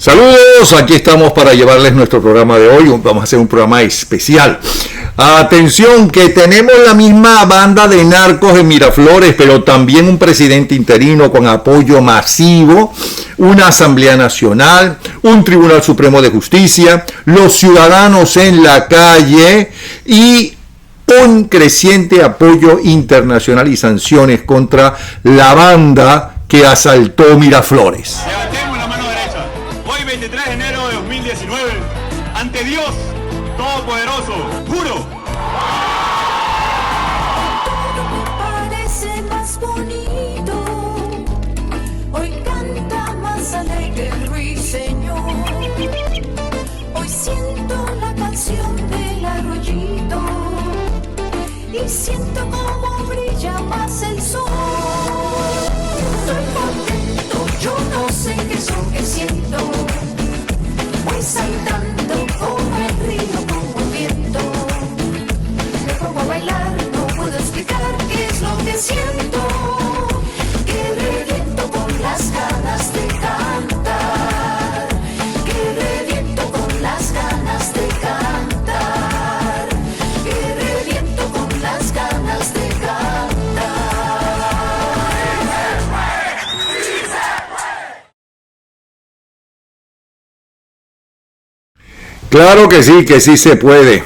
Saludos, aquí estamos para llevarles nuestro programa de hoy. Vamos a hacer un programa especial. Atención, que tenemos la misma banda de narcos en Miraflores, pero también un presidente interino con apoyo masivo, una Asamblea Nacional, un Tribunal Supremo de Justicia, los ciudadanos en la calle y un creciente apoyo internacional y sanciones contra la banda que asaltó Miraflores. Levantemos la mano derecha. Hoy 23 de enero de 2019, ante Dios Todopoderoso, juro. Parece más bonito, hoy canta más alegre el ruiseñor. Hoy siento la canción del arroyito y siento como brilla más el sol. Estoy contento, yo no sé qué es lo que siento. Voy saltando como el río, como el viento. Me pongo a bailar, no puedo explicar qué es lo que siento. Que reviento con las ganas de cantar. Que reviento con las ganas de cantar. Que reviento con las ganas de cantar. Claro que sí se puede.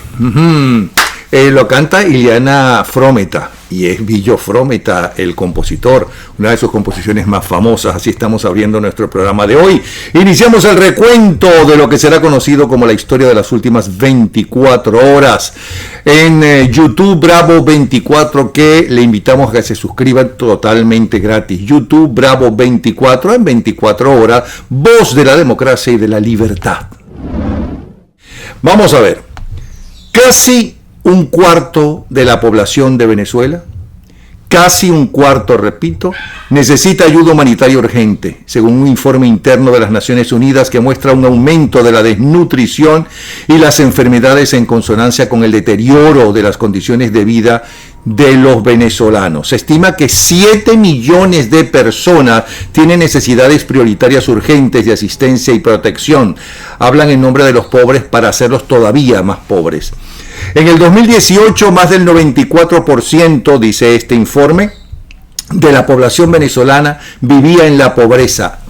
Lo canta Iliana Frometa y es Villo Frometa el compositor, una de sus composiciones más famosas. Así estamos abriendo nuestro programa de hoy. Iniciamos el recuento de lo que será conocido como la historia de las últimas 24 horas en YouTube Bravo 24, que le invitamos a que se suscriban totalmente gratis. YouTube Bravo 24, en 24 horas, voz de la democracia y de la libertad. Vamos a ver, casi un cuarto de la población de Venezuela, casi un cuarto, repito, necesita ayuda humanitaria urgente, según un informe interno de las Naciones Unidas que muestra un aumento de la desnutrición y las enfermedades en consonancia con el deterioro de las condiciones de vida de los venezolanos. Se estima que 7 millones de personas tienen necesidades prioritarias urgentes de asistencia y protección. Hablan en nombre de los pobres para hacerlos todavía más pobres. En el 2018, más del 94%, dice este informe, de la población venezolana vivía en la pobreza.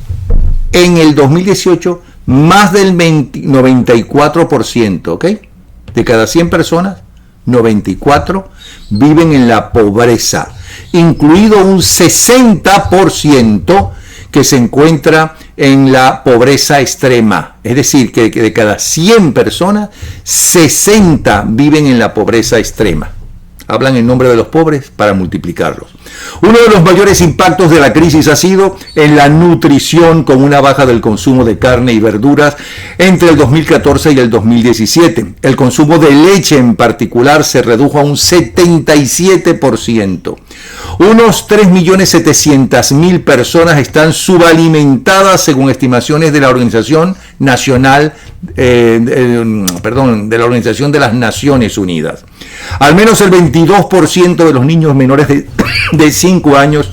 En el 2018, más del 94%, ¿ok? De cada 100 personas, 94 viven en la pobreza, incluido un 60% que se encuentra en la pobreza extrema. Es decir, que de cada 100 personas, 60 viven en la pobreza extrema. Hablan en nombre de los pobres para multiplicarlos. Uno de los mayores impactos de la crisis ha sido en la nutrición, con una baja del consumo de carne y verduras entre el 2014 y el 2017. El consumo de leche en particular se redujo a un 77%. Unos 3.700.000 personas están subalimentadas según estimaciones de la Organización Nacional, de la Organización de las Naciones Unidas. Al menos el 22% de los niños menores de 5 años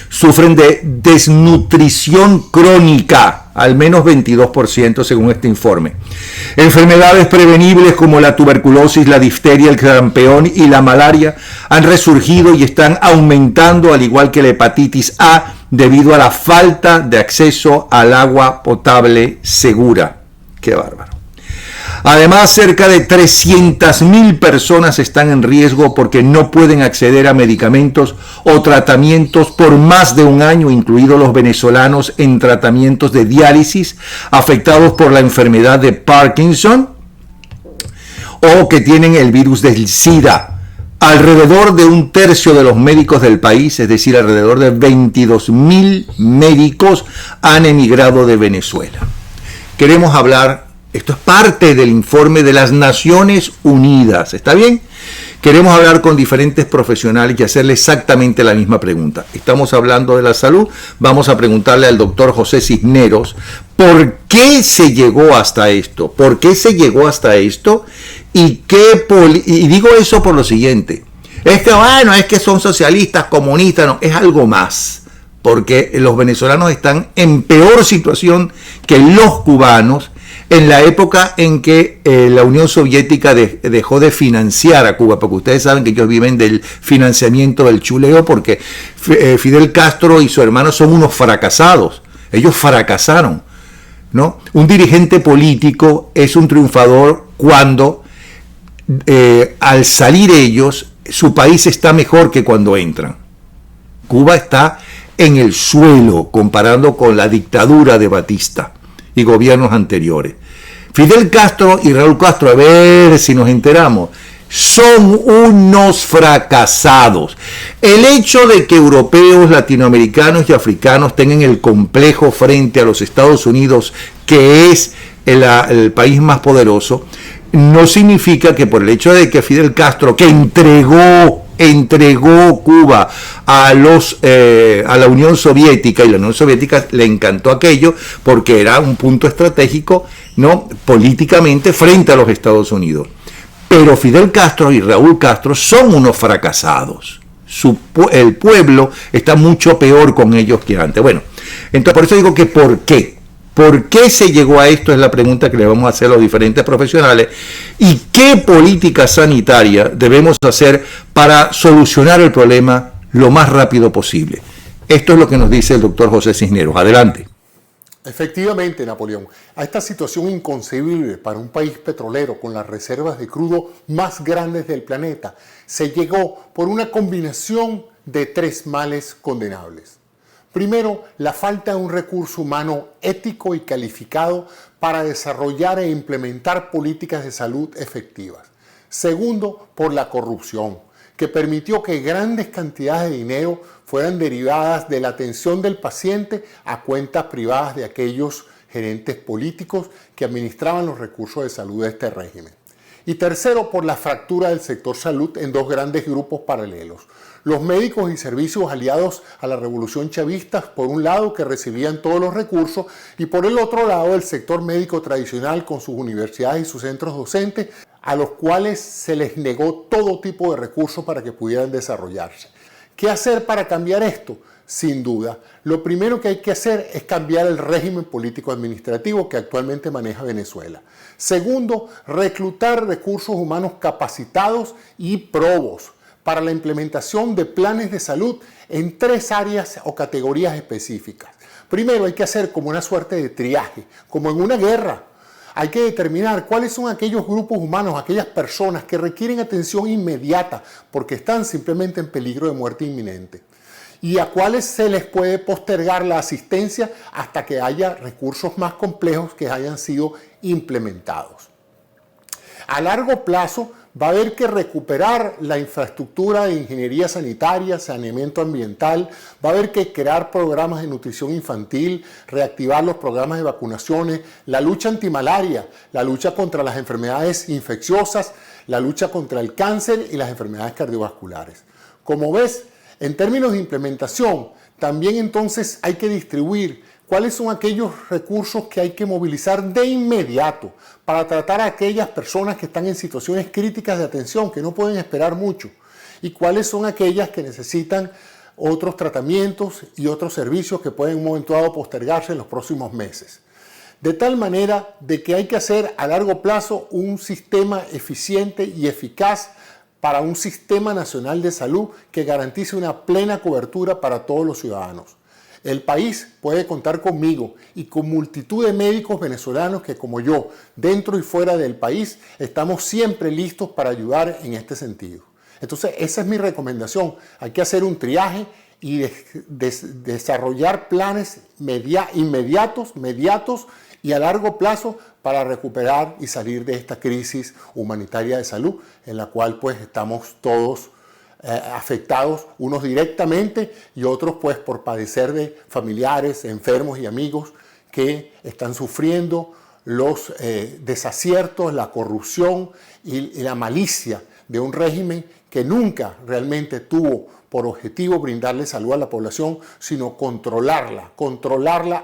sufren de desnutrición crónica, al menos 22% según este informe. Enfermedades prevenibles como la tuberculosis, la difteria, el sarampión y la malaria han resurgido y están aumentando, al igual que la hepatitis A, debido a la falta de acceso al agua potable segura. ¡Qué bárbaro! Además, cerca de 300.000 personas están en riesgo porque no pueden acceder a medicamentos o tratamientos por más de un año, incluidos los venezolanos en tratamientos de diálisis afectados por la enfermedad de Parkinson o que tienen el virus del SIDA. Alrededor de un tercio de los médicos del país, es decir, alrededor de 22.000 médicos, han emigrado de Venezuela. Queremos hablar. Esto es parte del informe de las Naciones Unidas, ¿está bien? Queremos hablar con diferentes profesionales y hacerle exactamente la misma pregunta. Estamos hablando de la salud, vamos a preguntarle al doctor José Cisneros, ¿por qué se llegó hasta esto? ¿Por qué se llegó hasta esto? Y digo eso por lo siguiente, es que son socialistas, comunistas, no, es algo más. porque los venezolanos están en peor situación que los cubanos en la época en que la Unión Soviética dejó de financiar a Cuba, porque ustedes saben que ellos viven del financiamiento del chuleo, porque Fidel Castro y su hermano son unos fracasados, ellos fracasaron, ¿no? Un dirigente político es un triunfador cuando al salir ellos, su país está mejor que cuando entran. Cuba está en el suelo comparando con la dictadura de Batista y gobiernos anteriores. Fidel Castro y Raúl Castro, a ver si nos enteramos, son unos fracasados. El hecho de que europeos, latinoamericanos y africanos tengan el complejo frente a los Estados Unidos, que es el país más poderoso, no significa que por el hecho de que Fidel Castro, que entregó Cuba a la Unión Soviética, y la Unión Soviética le encantó aquello porque era un punto estratégico, ¿no?, políticamente frente a los Estados Unidos. Pero Fidel Castro y Raúl Castro son unos fracasados. El pueblo está mucho peor con ellos que antes. Bueno, entonces por eso digo que ¿por qué? ¿Por qué se llegó a esto? Es la pregunta que le vamos a hacer a los diferentes profesionales. ¿Y qué política sanitaria debemos hacer para solucionar el problema lo más rápido posible? Esto es lo que nos dice el doctor José Cisneros. Adelante. Efectivamente, Napoleón, a esta situación inconcebible para un país petrolero con las reservas de crudo más grandes del planeta, se llegó por una combinación de tres males condenables. Primero, la falta de un recurso humano ético y calificado para desarrollar e implementar políticas de salud efectivas. Segundo, por la corrupción, que permitió que grandes cantidades de dinero fueran derivadas de la atención del paciente a cuentas privadas de aquellos gerentes políticos que administraban los recursos de salud de este régimen. Y tercero, por la fractura del sector salud en dos grandes grupos paralelos. Los médicos y servicios aliados a la revolución chavista, por un lado, que recibían todos los recursos, y por el otro lado, el sector médico tradicional con sus universidades y sus centros docentes, a los cuales se les negó todo tipo de recursos para que pudieran desarrollarse. ¿Qué hacer para cambiar esto? Sin duda, lo primero que hay que hacer es cambiar el régimen político-administrativo que actualmente maneja Venezuela. Segundo, reclutar recursos humanos capacitados y probos para la implementación de planes de salud en tres áreas o categorías específicas. Primero, hay que hacer como una suerte de triaje, como en una guerra. Hay que determinar cuáles son aquellos grupos humanos, aquellas personas que requieren atención inmediata porque están simplemente en peligro de muerte inminente, y a cuáles se les puede postergar la asistencia hasta que haya recursos más complejos que hayan sido implementados. A largo plazo va a haber que recuperar la infraestructura de ingeniería sanitaria, saneamiento ambiental, va a haber que crear programas de nutrición infantil, reactivar los programas de vacunaciones, la lucha antimalaria, la lucha contra las enfermedades infecciosas, la lucha contra el cáncer y las enfermedades cardiovasculares. Como ves, en términos de implementación, también entonces hay que distribuir cuáles son aquellos recursos que hay que movilizar de inmediato para tratar a aquellas personas que están en situaciones críticas de atención, que no pueden esperar mucho, y cuáles son aquellas que necesitan otros tratamientos y otros servicios que pueden en un momento dado postergarse en los próximos meses. De tal manera de que hay que hacer a largo plazo un sistema eficiente y eficaz para un sistema nacional de salud que garantice una plena cobertura para todos los ciudadanos. El país puede contar conmigo y con multitud de médicos venezolanos que, como yo, dentro y fuera del país, estamos siempre listos para ayudar en este sentido. Entonces, esa es mi recomendación. Hay que hacer un triaje y desarrollar planes inmediatos, mediatos y a largo plazo para recuperar y salir de esta crisis humanitaria de salud en la cual pues estamos todos afectados, unos directamente y otros pues por padecer de familiares, enfermos y amigos que están sufriendo los desaciertos, la corrupción y la malicia de un régimen que nunca realmente tuvo por objetivo brindarle salud a la población, sino controlarla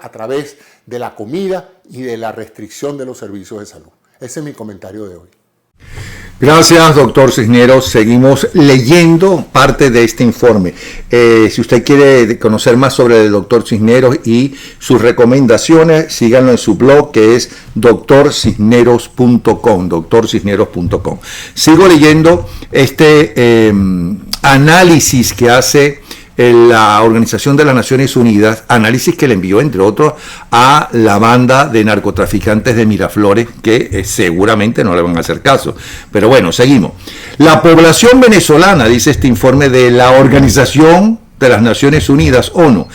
a través de la comida y de la restricción de los servicios de salud. Ese es mi comentario de hoy. Gracias, doctor Cisneros. Seguimos leyendo parte de este informe. Si usted quiere conocer más sobre el doctor Cisneros y sus recomendaciones, síganlo en su blog, que es drcisneros.com, drcisneros.com. Sigo leyendo este análisis que hace la Organización de las Naciones Unidas, análisis que le envió, entre otros, a la banda de narcotraficantes de Miraflores, que seguramente no le van a hacer caso. Pero bueno, seguimos. La población venezolana, dice este informe de la Organización de las Naciones Unidas, ONU,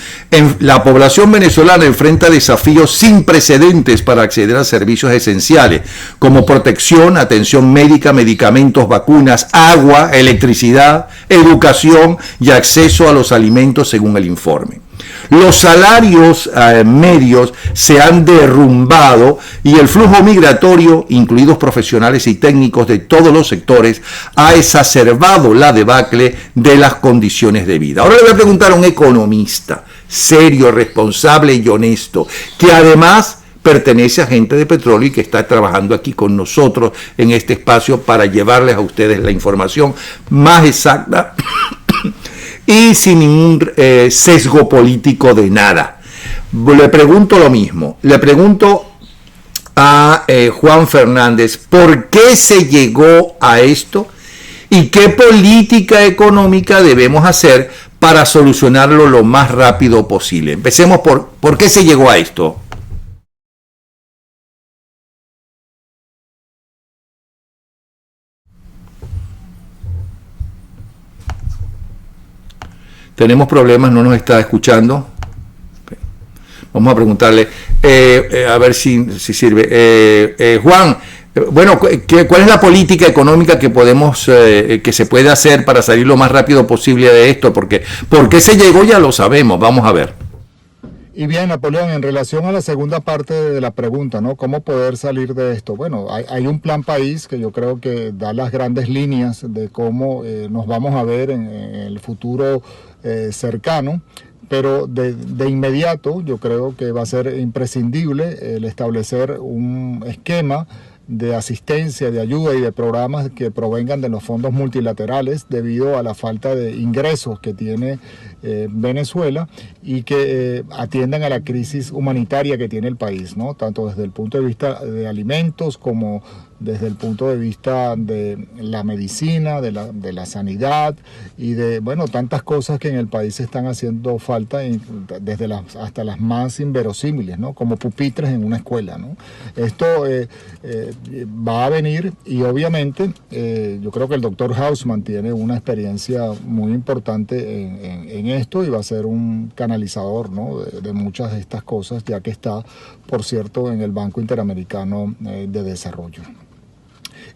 la población venezolana enfrenta desafíos sin precedentes para acceder a servicios esenciales, como protección, atención médica, medicamentos, vacunas, agua, electricidad, educación y acceso a los alimentos, según el informe. Los salarios medios se han derrumbado y el flujo migratorio, incluidos profesionales y técnicos de todos los sectores, ha exacerbado la debacle de las condiciones de vida. Ahora le voy a preguntar a un economista serio, responsable y honesto, que además pertenece a Gente de Petróleo y que está trabajando aquí con nosotros en este espacio para llevarles a ustedes la información más exacta y sin ningún sesgo político de nada. Le pregunto lo mismo, le pregunto a Juan Fernández, ¿por qué se llegó a esto? ¿Y qué política económica debemos hacer para solucionarlo lo más rápido posible? Empecemos ¿por qué se llegó a esto? Tenemos problemas, no nos está escuchando. Vamos a preguntarle, a ver si sirve. Juan, bueno, ¿cuál es la política económica que que se puede hacer para salir lo más rápido posible de esto? Porque ¿por qué se llegó? Ya lo sabemos. Vamos a ver. Y bien, Napoleón, en relación a la segunda parte de la pregunta, ¿no? ¿Cómo poder salir de esto? Bueno, hay un plan país que yo creo que da las grandes líneas de cómo nos vamos a ver en el futuro cercano, pero de inmediato yo creo que va a ser imprescindible el establecer un esquema de asistencia, de ayuda y de programas que provengan de los fondos multilaterales debido a la falta de ingresos que tiene Venezuela y que atiendan a la crisis humanitaria que tiene el país, ¿no? Tanto desde el punto de vista de alimentos como desde el punto de vista de la medicina, de la sanidad y de, bueno, tantas cosas que en el país están haciendo falta, desde hasta las más inverosímiles, ¿no? Como pupitres en una escuela, ¿no? Esto va a venir y obviamente yo creo que el doctor Hausman tiene una experiencia muy importante en esto y va a ser un canalizador, ¿no? de muchas de estas cosas, ya que está, por cierto, en el Banco Interamericano de Desarrollo.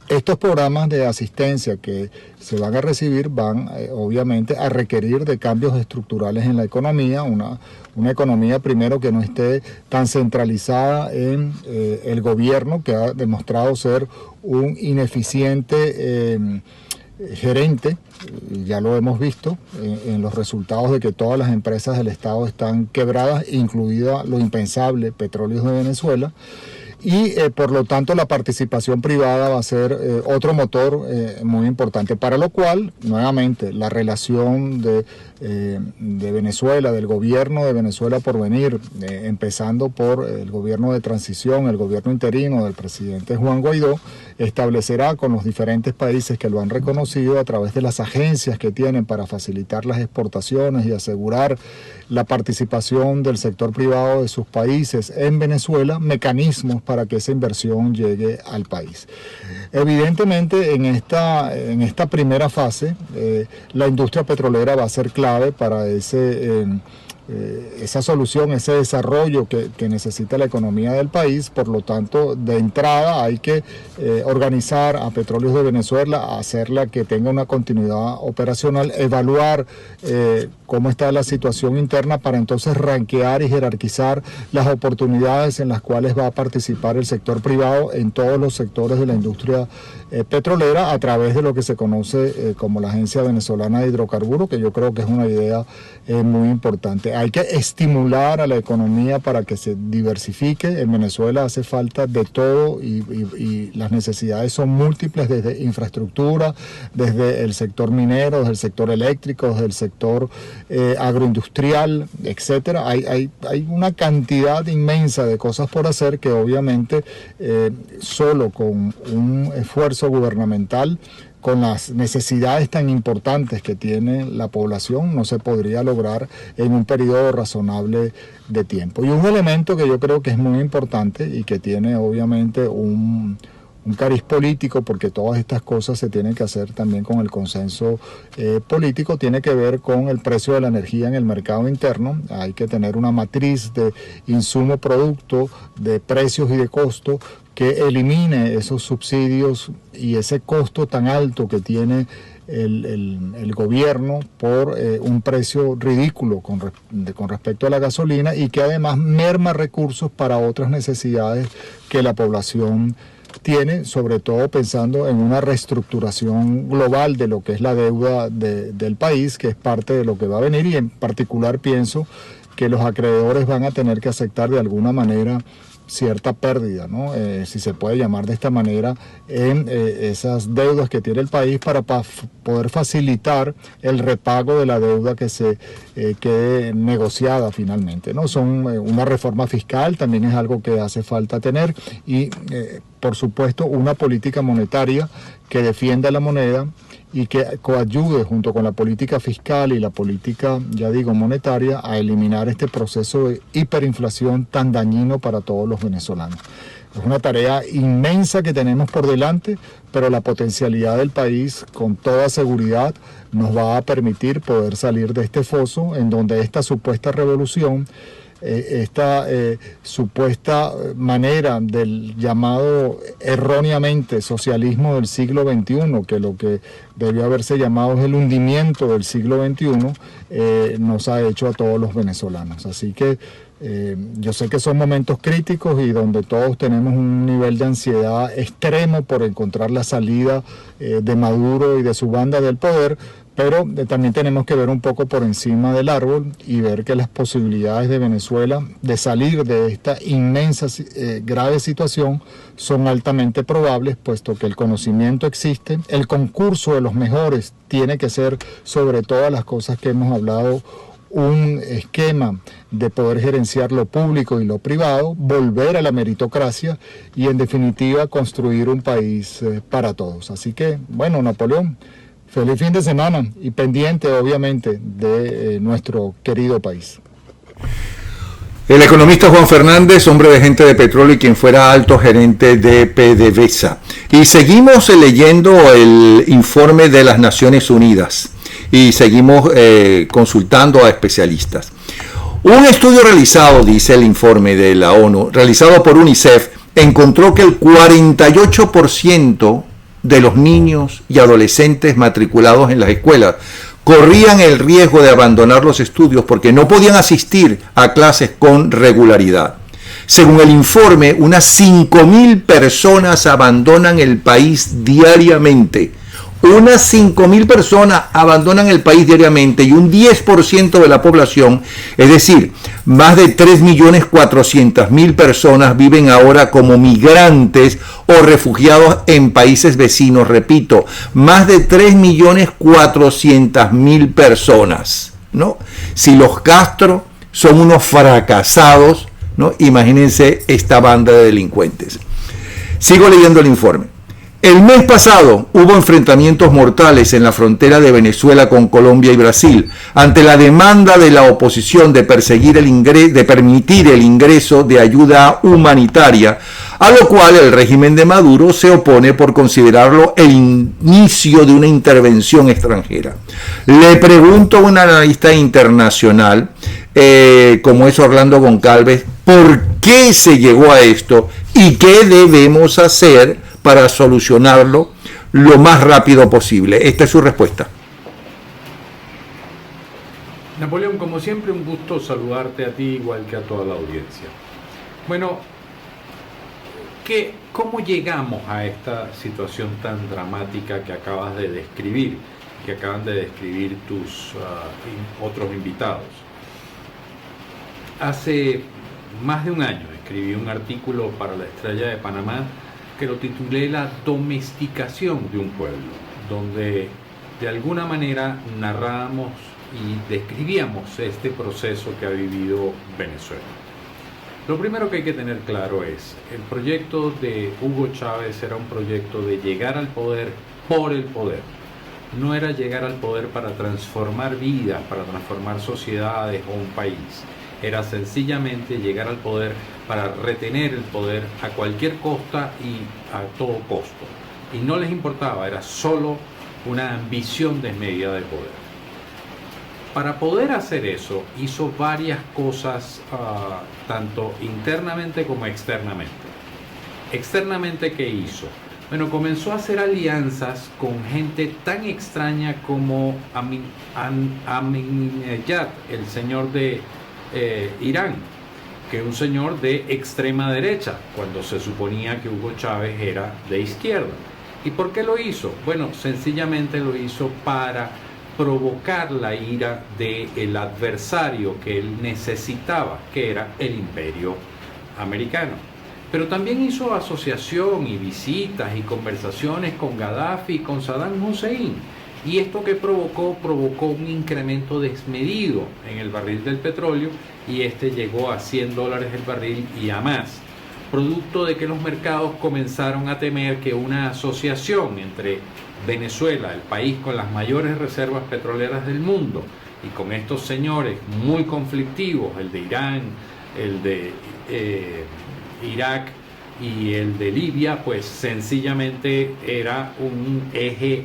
Estos programas de asistencia que se van a recibir van obviamente a requerir de cambios estructurales en la economía, una economía primero que no esté tan centralizada en el gobierno, que ha demostrado ser un ineficiente gerente, ya lo hemos visto en los resultados de que todas las empresas del Estado están quebradas, incluida lo impensable, Petróleos de Venezuela. Y por lo tanto la participación privada va a ser otro motor muy importante, para lo cual nuevamente la relación de Venezuela, del gobierno de Venezuela por venir, empezando por el gobierno de transición, el gobierno interino del presidente Juan Guaidó, establecerá con los diferentes países que lo han reconocido a través de las agencias que tienen para facilitar las exportaciones y asegurar la participación del sector privado de sus países en Venezuela, mecanismos para que esa inversión llegue al país. Evidentemente en esta primera fase la industria petrolera va a ser clave para esa solución, ese desarrollo que necesita la economía del país. Por lo tanto, de entrada hay que organizar a Petróleos de Venezuela, hacerla que tenga una continuidad operacional, evaluar cómo está la situación interna para entonces ranquear y jerarquizar las oportunidades en las cuales va a participar el sector privado en todos los sectores de la industria petrolera a través de lo que se conoce como la Agencia Venezolana de Hidrocarburos, que yo creo que es una idea muy importante. hay que estimular a la economía para que se diversifique. En Venezuela hace falta de todo y las necesidades son múltiples, desde infraestructura, desde el sector minero, desde el sector eléctrico, desde el sector agroindustrial, etcétera. Hay una cantidad inmensa de cosas por hacer que obviamente solo con un esfuerzo gubernamental, con las necesidades tan importantes que tiene la población, no se podría lograr en un periodo razonable de tiempo. Y un elemento que yo creo que es muy importante y que tiene obviamente un cariz político, porque todas estas cosas se tienen que hacer también con el consenso político, tiene que ver con el precio de la energía en el mercado interno. Hay que tener una matriz de insumo-producto, de precios y de costo que elimine esos subsidios y ese costo tan alto que tiene el gobierno por un precio ridículo con respecto a la gasolina, y que además merma recursos para otras necesidades que la población tiene, sobre todo pensando en una reestructuración global de lo que es la deuda del país, que es parte de lo que va a venir, y en particular pienso que los acreedores van a tener que aceptar de alguna manera cierta pérdida, ¿no? Si se puede llamar de esta manera, en esas deudas que tiene el país para poder facilitar el repago de la deuda que se quede negociada finalmente, ¿no? Una reforma fiscal también es algo que hace falta tener, y por supuesto una política monetaria que defienda la moneda y que coayude junto con la política fiscal y la política, ya digo, monetaria, a eliminar este proceso de hiperinflación tan dañino para todos los venezolanos. Es una tarea inmensa que tenemos por delante, pero la potencialidad del país, con toda seguridad, nos va a permitir poder salir de este foso en donde esta supuesta revolución, esta supuesta manera del llamado erróneamente socialismo del siglo XXI, que lo que debió haberse llamado es el hundimiento del siglo XXI, nos ha hecho a todos los venezolanos. Así que yo sé que son momentos críticos y donde todos tenemos un nivel de ansiedad extremo por encontrar la salida de Maduro y de su banda del poder, pero también tenemos que ver un poco por encima del árbol y ver que las posibilidades de Venezuela de salir de esta inmensa, grave situación son altamente probables, puesto que el conocimiento existe, el concurso de los mejores tiene que ser, sobre todas las cosas que hemos hablado, un esquema de poder gerenciar lo público y lo privado, volver a la meritocracia y en definitiva construir un país para todos. Así que, bueno, Napoleón, feliz fin de semana y pendiente obviamente de nuestro querido país. El economista Juan Fernández, hombre de Gente de Petróleo y quien fuera alto gerente de PDVSA. Y seguimos leyendo el informe de las Naciones Unidas y seguimos consultando a especialistas. Un estudio realizado, dice el informe de la ONU, realizado por UNICEF, encontró que el 48% de los niños y adolescentes matriculados en las escuelas corrían el riesgo de abandonar los estudios porque no podían asistir a clases con regularidad. Según el informe, unas 5.000 personas abandonan el país diariamente. Unas 5.000 personas abandonan el país diariamente y un 10% de la población, es decir, más de 3.400.000 personas viven ahora como migrantes o refugiados en países vecinos. Repito, más de 3.400.000 personas, ¿no? Si los Castro son unos fracasados, ¿no? Imagínense esta banda de delincuentes. Sigo leyendo el informe. El mes pasado hubo enfrentamientos mortales en la frontera de Venezuela con Colombia y Brasil ante la demanda de la oposición de permitir el ingreso de ayuda humanitaria, a lo cual el régimen de Maduro se opone por considerarlo el inicio de una intervención extranjera. Le pregunto a un analista internacional, como es Orlando Goncalves, ¿por qué se llegó a esto y qué debemos hacer para solucionarlo lo más rápido posible? Esta es su respuesta. Napoleón, como siempre, un gusto saludarte a ti igual que a toda la audiencia. Bueno, ¿cómo llegamos a esta situación tan dramática que acabas de describir, que acaban de describir tus otros invitados? Hace más de un año escribí un artículo para La Estrella de Panamá que lo titulé La domesticación de un pueblo, donde de alguna manera narrábamos y describíamos este proceso que ha vivido Venezuela. Lo primero que hay que tener claro es, el proyecto de Hugo Chávez era un proyecto de llegar al poder por el poder. No era llegar al poder para transformar vidas, para transformar sociedades o un país. Era sencillamente llegar al poder para retener el poder a cualquier costa y a todo costo. Y no les importaba, era solo una ambición desmedida de poder. Para poder hacer eso, hizo varias cosas, tanto internamente como externamente. Externamente, ¿qué hizo? Bueno, comenzó a hacer alianzas con gente tan extraña como Ahmadinejad, el señor de Irán, que es un señor de extrema derecha, cuando se suponía que Hugo Chávez era de izquierda. ¿Y por qué lo hizo? Bueno, sencillamente lo hizo para provocar la ira del adversario que él necesitaba, que era el imperio americano. Pero también hizo asociación y visitas y conversaciones con Gaddafi y con Saddam Hussein. Y esto que provocó un incremento desmedido en el barril del petróleo, y este llegó a $100 el barril y a más, producto de que los mercados comenzaron a temer que una asociación entre Venezuela, el país con las mayores reservas petroleras del mundo, y con estos señores muy conflictivos, el de Irán, el de Irak y el de Libia, pues sencillamente era un eje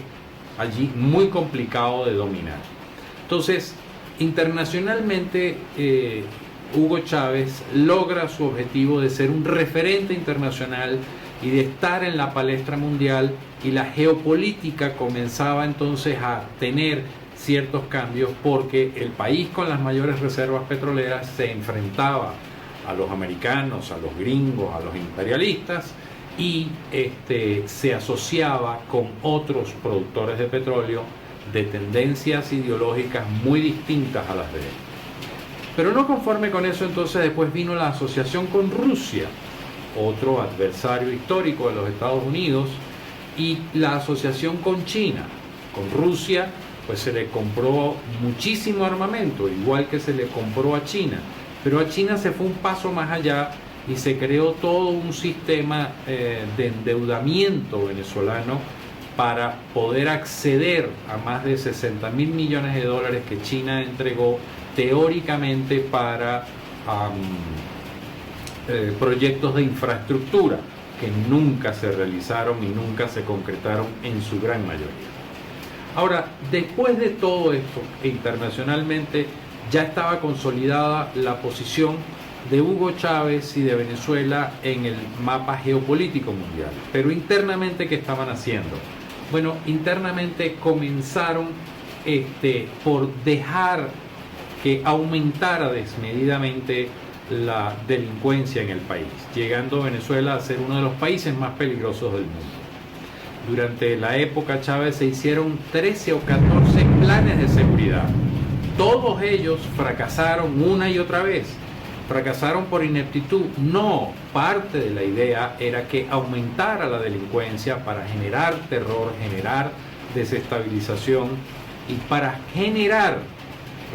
allí muy complicado de dominar. Entonces, internacionalmente, Hugo Chávez logra su objetivo de ser un referente internacional y de estar en la palestra mundial, y la geopolítica comenzaba entonces a tener ciertos cambios, porque el país con las mayores reservas petroleras se enfrentaba a los americanos, a los gringos, a los imperialistas, y se asociaba con otros productores de petróleo de tendencias ideológicas muy distintas a las de él. Pero no conforme con eso, entonces después vino la asociación con Rusia, otro adversario histórico de los Estados Unidos, y la asociación con China. Con Rusia, pues se le compró muchísimo armamento, igual que se le compró a China, pero a China se fue un paso más allá y se creó todo un sistema de endeudamiento venezolano para poder acceder a más de $60.000 millones que China entregó teóricamente para proyectos de infraestructura que nunca se realizaron y nunca se concretaron en su gran mayoría. Ahora, después de todo esto, internacionalmente ya estaba consolidada la posición de Hugo Chávez y de Venezuela en el mapa geopolítico mundial. Pero internamente, ¿qué estaban haciendo? Bueno, internamente comenzaron por dejar que aumentara desmedidamente la delincuencia en el país, llegando Venezuela a ser uno de los países más peligrosos del mundo. Durante la época Chávez se hicieron 13 o 14 planes de seguridad. Todos ellos fracasaron una y otra vez. Fracasaron por ineptitud. No, parte de la idea era que aumentara la delincuencia para generar terror, generar desestabilización y para generar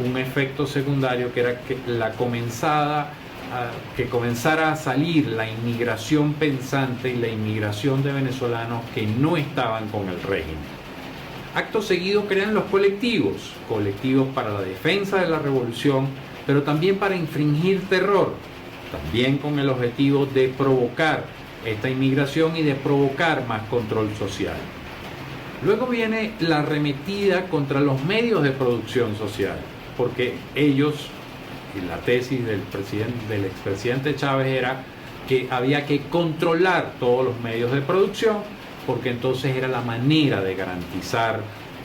un efecto secundario, que era que comenzara a salir la inmigración pensante y la inmigración de venezolanos que no estaban con el régimen. Acto seguido crean los colectivos para la defensa de la revolución, pero también para infringir terror, también con el objetivo de provocar esta inmigración y de provocar más control social. Luego viene la arremetida contra los medios de producción social, porque ellos, y la tesis del expresidente Chávez era que había que controlar todos los medios de producción, porque entonces era la manera de garantizar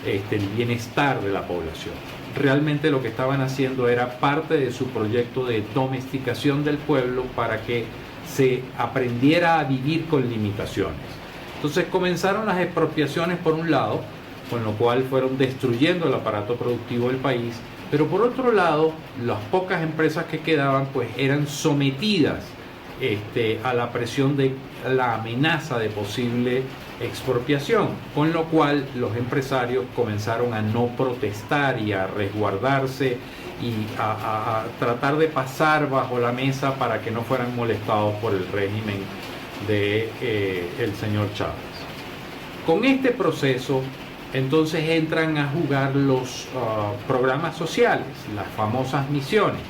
el bienestar de la población. Realmente lo que estaban haciendo era parte de su proyecto de domesticación del pueblo para que se aprendiera a vivir con limitaciones. Entonces comenzaron las expropiaciones por un lado, con lo cual fueron destruyendo el aparato productivo del país, Pero por otro lado, las pocas empresas que quedaban pues eran sometidas a la presión de la amenaza de posible expropiación, con lo cual los empresarios comenzaron a no protestar y a resguardarse y a tratar de pasar bajo la mesa para que no fueran molestados por el régimen de el señor Chávez. Con este proceso entonces entran a jugar los programas sociales, las famosas misiones,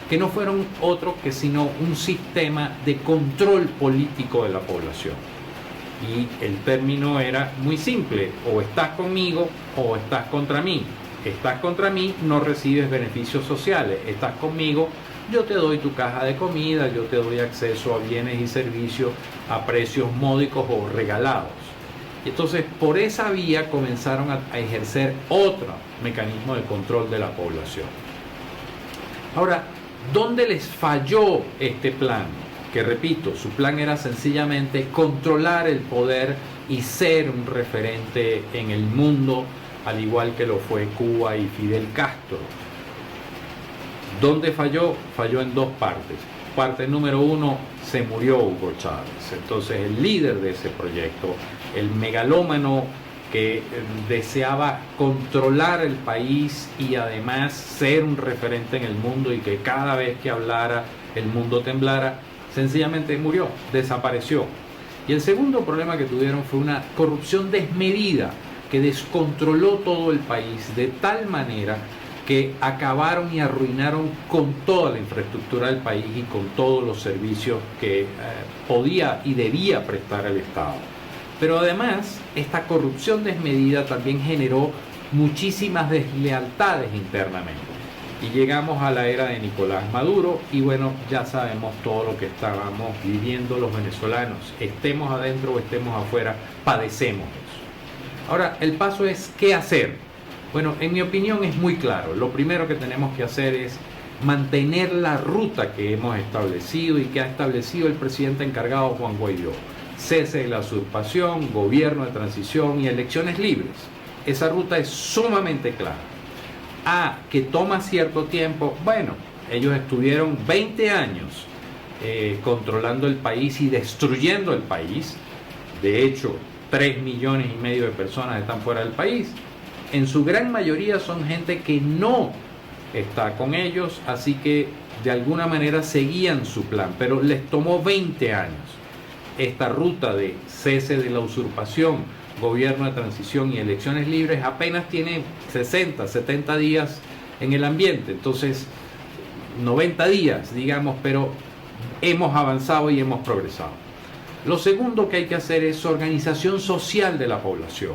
que no fueron otro que sino un sistema de control político de la población. Y el término era muy simple: o estás conmigo o estás contra mí. Estás contra mí, no recibes beneficios sociales. Estás conmigo, yo te doy tu caja de comida, yo te doy acceso a bienes y servicios a precios módicos o regalados. Entonces, por esa vía comenzaron a ejercer otro mecanismo de control de la población. Ahora, ¿dónde les falló este plan? Que repito, su plan era sencillamente controlar el poder y ser un referente en el mundo, al igual que lo fue Cuba y Fidel Castro. ¿Dónde falló? Falló en dos partes. Parte número uno, se murió Hugo Chávez. Entonces el líder de ese proyecto, el megalómano que deseaba controlar el país y además ser un referente en el mundo y que cada vez que hablara el mundo temblara, sencillamente murió, desapareció. Y el segundo problema que tuvieron fue una corrupción desmedida que descontroló todo el país de tal manera que acabaron y arruinaron con toda la infraestructura del país y con todos los servicios que podía y debía prestar el Estado. Pero además, esta corrupción desmedida también generó muchísimas deslealtades internamente. Y llegamos a la era de Nicolás Maduro y bueno, ya sabemos todo lo que estábamos viviendo los venezolanos. Estemos adentro o estemos afuera, padecemos eso. Ahora, el paso es ¿qué hacer? Bueno, en mi opinión es muy claro. Lo primero que tenemos que hacer es mantener la ruta que hemos establecido y que ha establecido el presidente encargado Juan Guaidó. Cese de la usurpación, gobierno de transición y elecciones libres. Esa ruta es sumamente clara. Que toma cierto tiempo. Bueno, ellos estuvieron 20 años controlando el país y destruyendo el país. De hecho, 3,5 millones de personas están fuera del país. En su gran mayoría son gente que no está con ellos, así que de alguna manera seguían su plan, pero les tomó 20 años. Esta ruta de cese de la usurpación, gobierno de transición y elecciones libres apenas tiene 60, 70 días en el ambiente, entonces 90 días, digamos, pero hemos avanzado y hemos progresado. Lo segundo que hay que hacer es organización social de la población.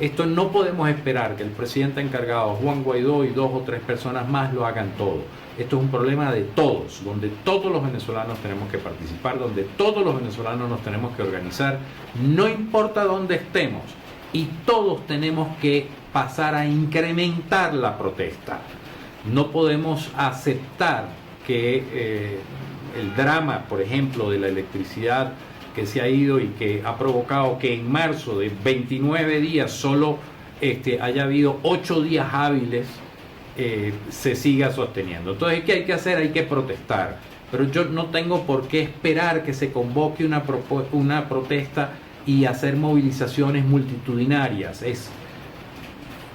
Esto no podemos esperar que el presidente encargado, Juan Guaidó, y 2 o 3 personas más lo hagan todo. Esto es un problema de todos, donde todos los venezolanos tenemos que participar, donde todos los venezolanos nos tenemos que organizar, no importa dónde estemos, y todos tenemos que pasar a incrementar la protesta. No podemos aceptar que el drama, por ejemplo, de la electricidad que se ha ido y que ha provocado que en marzo de 29 días solo haya habido 8 días hábiles, se siga sosteniendo. Entonces, ¿qué hay que hacer? Hay que protestar. Pero yo no tengo por qué esperar que se convoque una protesta y hacer movilizaciones multitudinarias. Es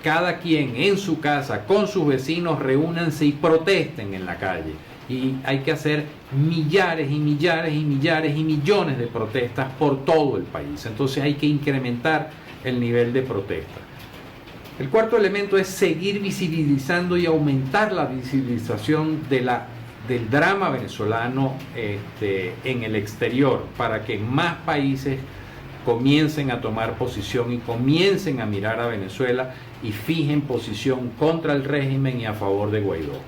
cada quien en su casa, con sus vecinos, reúnanse y protesten en la calle. Y hay que hacer millares y millares y millares y millones de protestas por todo el país. Entonces hay que incrementar el nivel de protesta. El cuarto elemento es seguir visibilizando y aumentar la visibilización del drama venezolano en el exterior, para que más países comiencen a tomar posición y comiencen a mirar a Venezuela y fijen posición contra el régimen y a favor de Guaidó.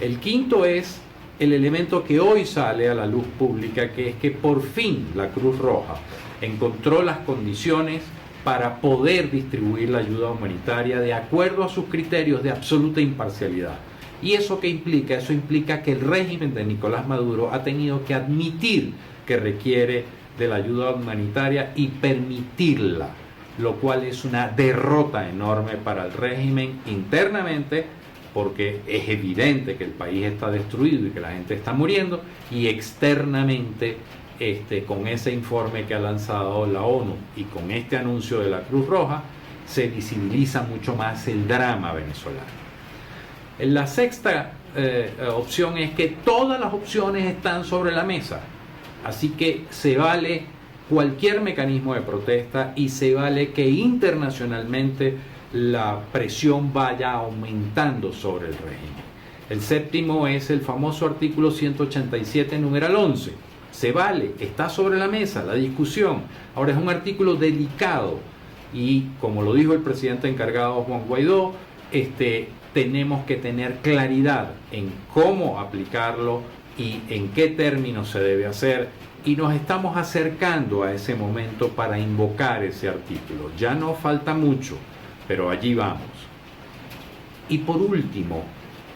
El quinto es el elemento que hoy sale a la luz pública, que es que por fin la Cruz Roja encontró las condiciones para poder distribuir la ayuda humanitaria de acuerdo a sus criterios de absoluta imparcialidad. ¿Y eso qué implica? Eso implica que el régimen de Nicolás Maduro ha tenido que admitir que requiere de la ayuda humanitaria y permitirla, lo cual es una derrota enorme para el régimen internamente, porque es evidente que el país está destruido y que la gente está muriendo, y externamente con ese informe que ha lanzado la ONU y con este anuncio de la Cruz Roja se visibiliza mucho más el drama venezolano. La sexta opción es que todas las opciones están sobre la mesa, así que se vale cualquier mecanismo de protesta y se vale que internacionalmente la presión vaya aumentando sobre el régimen. El séptimo es el famoso artículo 187, numeral 11. Se vale, está sobre la mesa la discusión. Ahora es un artículo delicado y, como lo dijo el presidente encargado Juan Guaidó, tenemos que tener claridad en cómo aplicarlo y en qué términos se debe hacer, y nos estamos acercando a ese momento para invocar ese artículo. Ya no falta mucho, pero allí vamos. Y por último,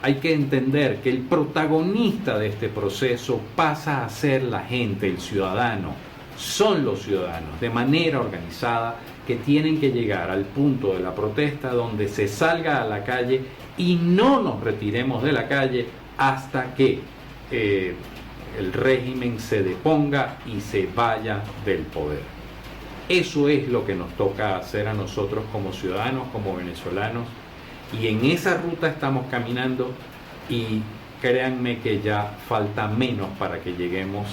hay que entender que el protagonista de este proceso pasa a ser la gente, el ciudadano. Son los ciudadanos, de manera organizada, que tienen que llegar al punto de la protesta donde se salga a la calle y no nos retiremos de la calle hasta que el régimen se deponga y se vaya del poder. Eso es lo que nos toca hacer a nosotros como ciudadanos, como venezolanos, y en esa ruta estamos caminando, y créanme que ya falta menos para que lleguemos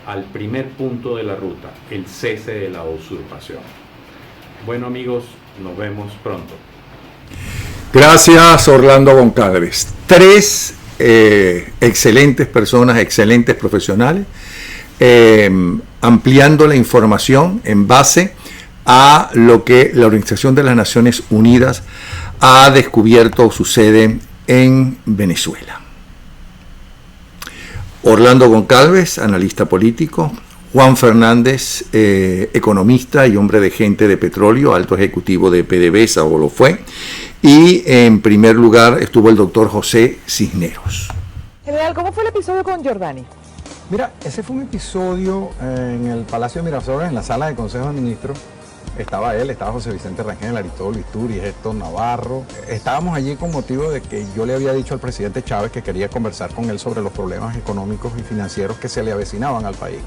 al primer punto de la ruta, el cese de la usurpación. Bueno, amigos, nos vemos pronto. Gracias, Orlando Goncalves. 3 excelentes personas, excelentes profesionales, ampliando la información en base a lo que la Organización de las Naciones Unidas ha descubierto sucede en Venezuela. Orlando Goncalves, analista político. Juan Fernández, economista y hombre de gente de petróleo, alto ejecutivo de PDVSA, o lo fue. Y en primer lugar estuvo el doctor José Cisneros. General, ¿cómo fue el episodio con Giordani? Mira, ese fue un episodio en el Palacio de Miraflores, en la sala de Consejo de Ministros. Estaba él, estaba José Vicente Rangel, Aristóbulo Isturiz, Héctor Navarro. Estábamos allí con motivo de que yo le había dicho al presidente Chávez que quería conversar con él sobre los problemas económicos y financieros que se le avecinaban al país.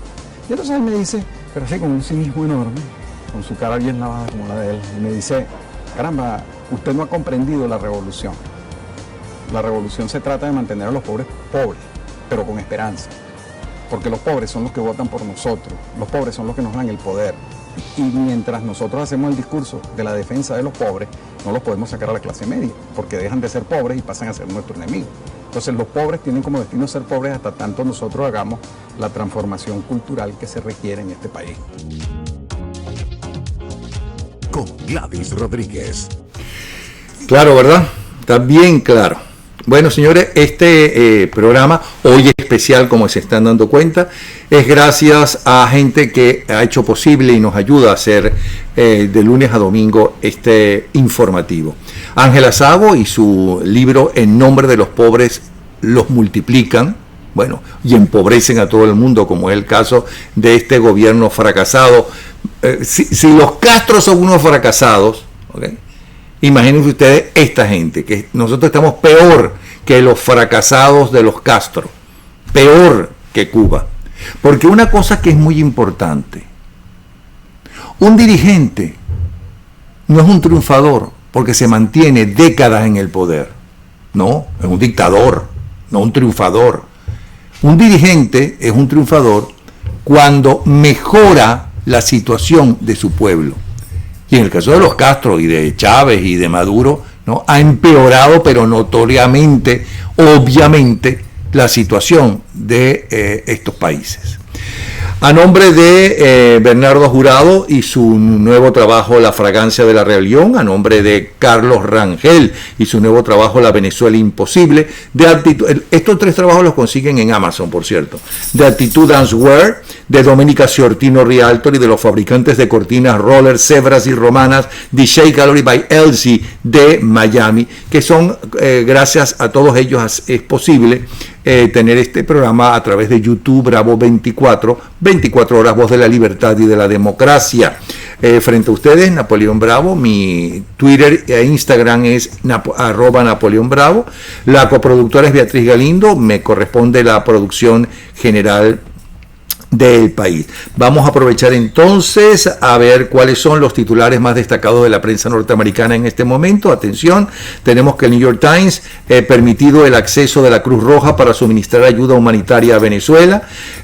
Y entonces él me dice, pero así con un cinismo enorme, con su cara bien lavada como la de él, y me dice, caramba, usted no ha comprendido la revolución. La revolución se trata de mantener a los pobres pobres, pero con esperanza. Porque los pobres son los que votan por nosotros, los pobres son los que nos dan el poder. Y mientras nosotros hacemos el discurso de la defensa de los pobres, no los podemos sacar a la clase media, porque dejan de ser pobres y pasan a ser nuestro enemigo. Entonces los pobres tienen como destino ser pobres hasta tanto nosotros hagamos la transformación cultural que se requiere en este país. Con Gladys Rodríguez. Claro, ¿verdad? Está bien claro. Bueno, señores, este programa, hoy especial, como se están dando cuenta, es gracias a gente que ha hecho posible y nos ayuda a hacer de lunes a domingo este informativo. Ángela Szabo y su libro En nombre de los pobres los multiplican, bueno, y empobrecen a todo el mundo, como es el caso de este gobierno fracasado. Si los Castro son unos fracasados, ¿okay? Imagínense ustedes esta gente, que nosotros estamos peor que los fracasados de los Castro, peor que Cuba. Porque una cosa que es muy importante, un dirigente no es un triunfador porque se mantiene décadas en el poder, no, es un dictador, no un triunfador. Un dirigente es un triunfador cuando mejora la situación de su pueblo. Y en el caso de los Castro y de Chávez y de Maduro, ¿no?, ha empeorado, pero notoriamente, obviamente, la situación de estos países. A nombre de Bernardo Jurado y su nuevo trabajo La fragancia de la rebelión, a nombre de Carlos Rangel y su nuevo trabajo La Venezuela imposible, de actitud, estos 3 trabajos los consiguen en Amazon, por cierto, de Actitud Dancewear, de Doménica Ciortino Rialtori, de los fabricantes de cortinas Roller, Zebras y Romanas, DJ Gallery by Elsie de Miami, que son, gracias a todos ellos es posible tener este programa a través de YouTube Bravo 24 horas, Voz de la Libertad y de la Democracia. Frente a ustedes, Napoleón Bravo. Mi Twitter e Instagram es @NapoleónBravo. La coproductora es Beatriz Galindo. Me corresponde la producción general del país. Vamos a aprovechar entonces a ver cuáles son los titulares más destacados de la prensa norteamericana en este momento. Atención, tenemos que el New York Times permitido el acceso de la Cruz Roja para suministrar ayuda humanitaria a Venezuela.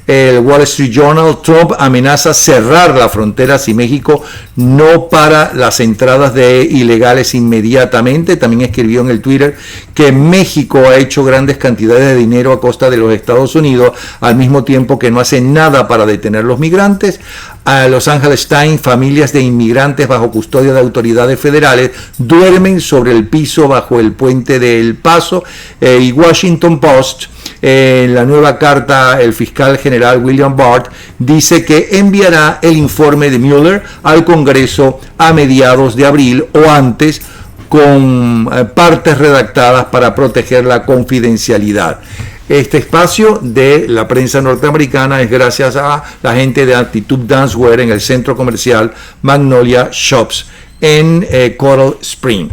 El Wall Street Journal, Trump amenaza cerrar la frontera si México no para las entradas de ilegales inmediatamente. También escribió en el Twitter que México ha hecho grandes cantidades de dinero a costa de los Estados Unidos, al mismo tiempo que no hace nada para detener los migrantes. A Los Angeles Times, familias de inmigrantes bajo custodia de autoridades federales duermen sobre el piso bajo el puente de El Paso. Y Washington Post, en la nueva carta, el fiscal general William Barr dice que enviará el informe de Mueller al Congreso a mediados de abril o antes, con partes redactadas para proteger la confidencialidad. Este espacio de la prensa norteamericana es gracias a la gente de Attitude Dancewear en el centro comercial Magnolia Shops en Coral Spring.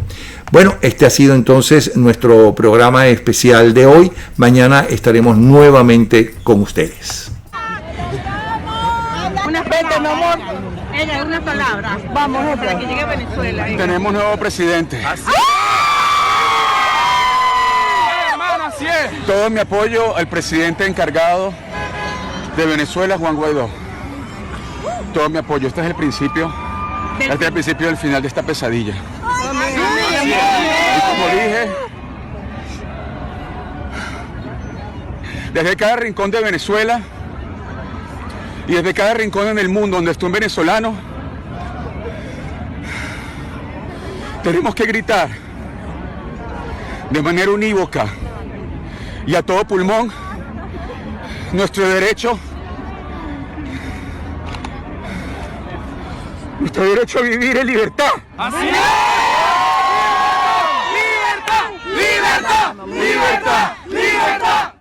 Bueno, este ha sido entonces nuestro programa especial de hoy. Mañana estaremos nuevamente con ustedes. Un aspecto, mi amor. Ella, una palabra. Vamos, para que llegue a Venezuela. Tenemos nuevo presidente. Todo mi apoyo al presidente encargado de Venezuela, Juan Guaidó. Todo mi apoyo. Este es el principio. Este es el principio del final de esta pesadilla. Y como dije, desde cada rincón de Venezuela y desde cada rincón en el mundo donde esté un venezolano, tenemos que gritar de manera unívoca y a todo pulmón nuestro derecho a vivir en libertad. ¡Así es! ¡Libertad! ¡Libertad! ¡Libertad! ¡Libertad!